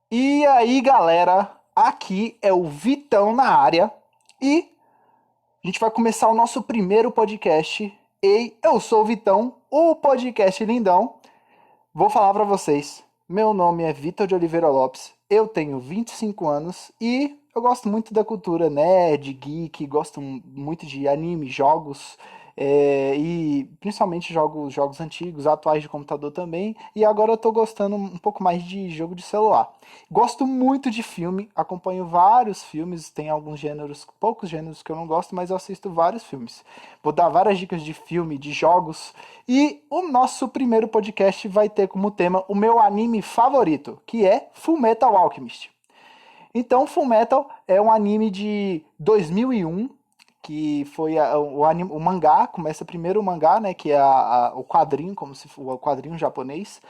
E aí, galera, aqui é o Vitão na área e a gente vai começar o nosso primeiro podcast. Ei, eu sou o Vitão, o podcast lindão. Vou falar pra vocês. Meu nome é Vitor de Oliveira Lopes. Eu tenho 25 anos e eu gosto muito da cultura nerd, geek, gosto muito de anime, jogos, e principalmente jogos antigos, atuais de computador também. E agora eu tô gostando um pouco mais de jogo de celular. Gosto muito de filme, acompanho vários filmes, tem alguns gêneros, poucos gêneros que eu não gosto, mas eu assisto vários filmes. Vou dar várias dicas de filme, de jogos. E o nosso primeiro podcast vai ter como tema o meu anime favorito, que é Fullmetal Alchemist. Então, Fullmetal é um anime de 2001, que foi o mangá, começa primeiro o mangá, né, que é o quadrinho, como se for o quadrinho japonês,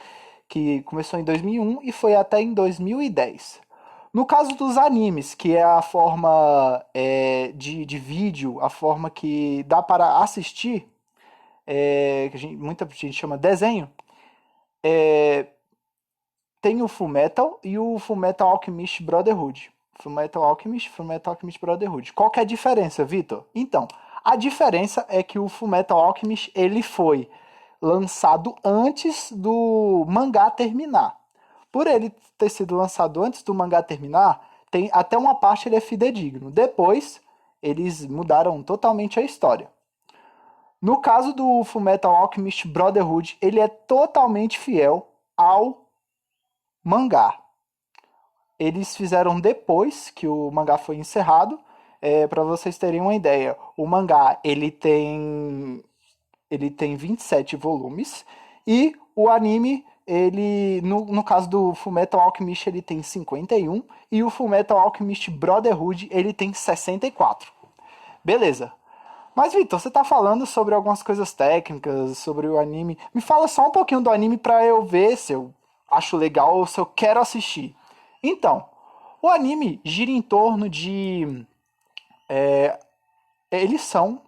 que começou em 2001 e foi até em 2010. No caso dos animes, que é a forma de vídeo, a forma que dá para assistir, que muita gente chama desenho, tem o Fullmetal e o Fullmetal Alchemist Brotherhood. Fullmetal Alchemist Brotherhood. Qual que é a diferença, Vitor? Então, a diferença é que o Fullmetal Alchemist ele foi lançado antes do mangá terminar. Por ele ter sido lançado antes do mangá terminar, tem até uma parte ele é fidedigno. Depois, eles mudaram totalmente a história. No caso do Fullmetal Alchemist Brotherhood, ele é totalmente fiel ao mangá. Eles fizeram depois que o mangá foi encerrado. Para vocês terem uma ideia, o mangá ele tem 27 volumes e o anime ele no caso do Fullmetal Alchemist ele tem 51 e o Fullmetal Alchemist Brotherhood ele tem 64. Beleza. Mas, Vitor, você tá falando sobre algumas coisas técnicas, sobre o anime. Me fala só um pouquinho do anime pra eu ver se eu acho legal ou se eu quero assistir. Então, o anime gira em torno de. Eles são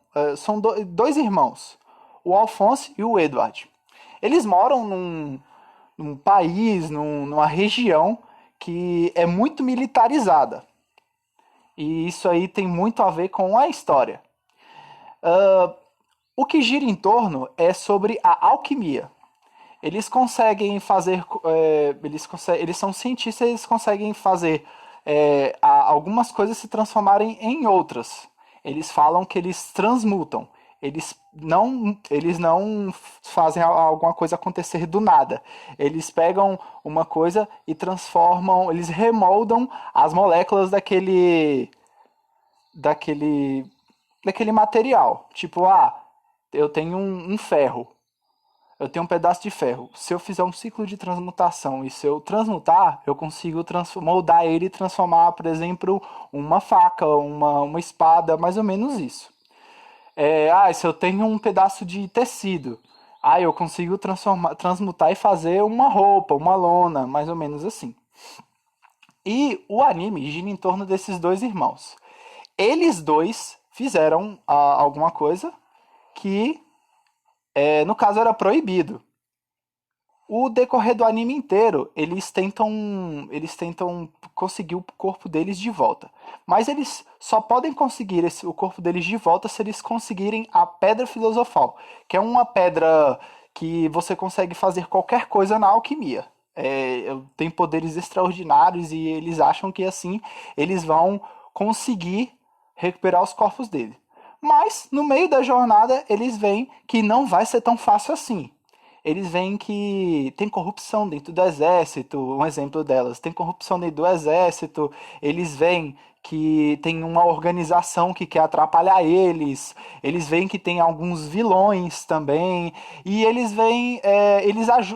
dois irmãos, o Alphonse e o Edward. Eles moram num país, numa região que é muito militarizada. E isso aí tem muito a ver com a história. O que gira em torno é sobre a alquimia. Eles conseguem fazer. Eles são cientistas, eles conseguem fazer algumas coisas se transformarem em outras. Eles falam que eles transmutam. Eles não fazem alguma coisa acontecer do nada. Eles pegam uma coisa e transformam, eles remoldam as moléculas daquele, daquele material. Tipo, eu tenho um ferro. Eu tenho um pedaço de ferro. Se eu fizer um ciclo de transmutação e se eu transmutar, eu consigo moldar ele e transformar, por exemplo, uma faca, uma espada, mais ou menos isso. Se eu tenho um pedaço de tecido, eu consigo transmutar e fazer uma roupa, uma lona, mais ou menos assim. E o anime gira em torno desses dois irmãos. Eles dois fizeram alguma coisa que, no caso, era proibido. O decorrer do anime inteiro, eles tentam conseguir o corpo deles de volta. Mas eles só podem conseguir o corpo deles de volta se eles conseguirem a Pedra Filosofal, que é uma pedra que você consegue fazer qualquer coisa na alquimia. Tem poderes extraordinários e eles acham que assim eles vão conseguir recuperar os corpos dele. Mas no meio da jornada eles veem que não vai ser tão fácil assim. Eles veem que tem corrupção dentro do exército, um exemplo delas, tem corrupção dentro do exército, eles veem que tem uma organização que quer atrapalhar eles veem que tem alguns vilões também, e eles veem,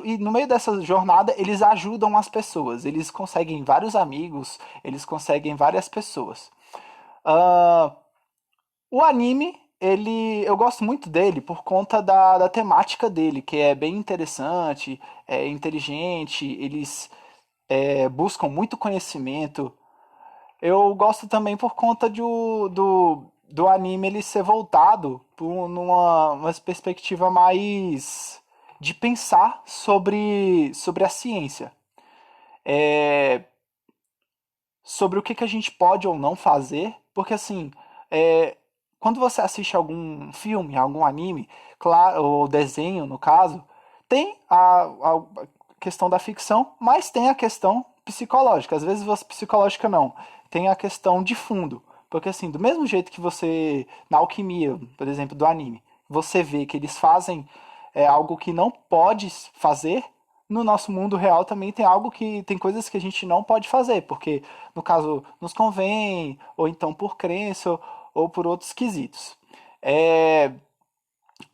e no meio dessa jornada eles ajudam as pessoas, eles conseguem vários amigos, eles conseguem várias pessoas. Ah, o anime, eu gosto muito dele por conta da temática dele, que é bem interessante, é inteligente, eles buscam muito conhecimento. Eu gosto também por conta do anime ele ser voltado numa uma perspectiva mais de pensar sobre a ciência. sobre o que a gente pode ou não fazer, porque assim, é, quando você assiste algum filme, algum anime, claro, ou desenho no caso, tem a questão da ficção, mas tem a questão psicológica. Às vezes você psicológica não, tem a questão de fundo. Porque assim, do mesmo jeito que você, na alquimia, por exemplo, do anime, você vê que eles fazem algo que não pode fazer, no nosso mundo real também tem algo que tem coisas que a gente não pode fazer, porque no caso nos convém, ou então por crença, ou por outros quesitos. É,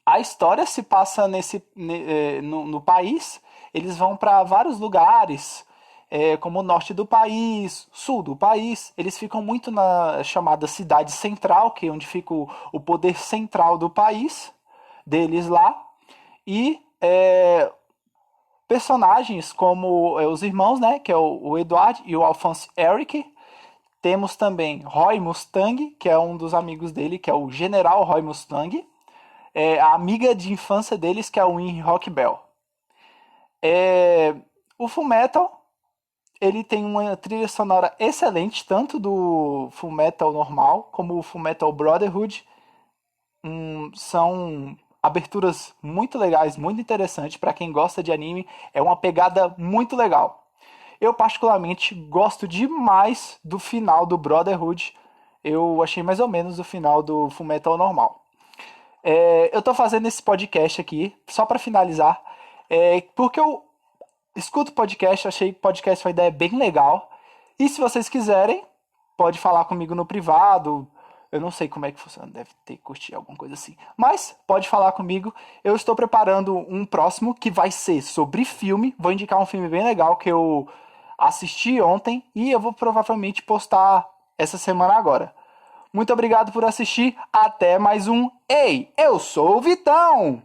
a história se passa no país, eles vão para vários lugares, como o norte do país, sul do país, eles ficam muito na chamada cidade central, que é onde fica o poder central do país, deles lá, e personagens como os irmãos, né, que é o Edward e o Alphonse Eric. Temos também Roy Mustang, que é um dos amigos dele, que é o General Roy Mustang. A amiga de infância deles, que é o Winry Rock Bell. O Fullmetal, ele tem uma trilha sonora excelente, tanto do Fullmetal normal, como o Fullmetal Brotherhood. São aberturas muito legais, muito interessantes para quem gosta de anime. É uma pegada muito legal. Eu particularmente gosto demais do final do Brotherhood. Eu achei mais ou menos o final do Fullmetal normal. Eu tô fazendo esse podcast aqui só para finalizar, porque eu escuto podcast, achei podcast uma ideia bem legal. E se vocês quiserem, pode falar comigo no privado. Eu não sei como é que funciona, deve ter que curtir alguma coisa assim. Mas pode falar comigo. Eu estou preparando um próximo que vai ser sobre filme. Vou indicar um filme bem legal que eu assisti ontem e eu vou provavelmente postar essa semana agora. Muito obrigado por assistir. Até mais um Ei, eu sou o Vitão!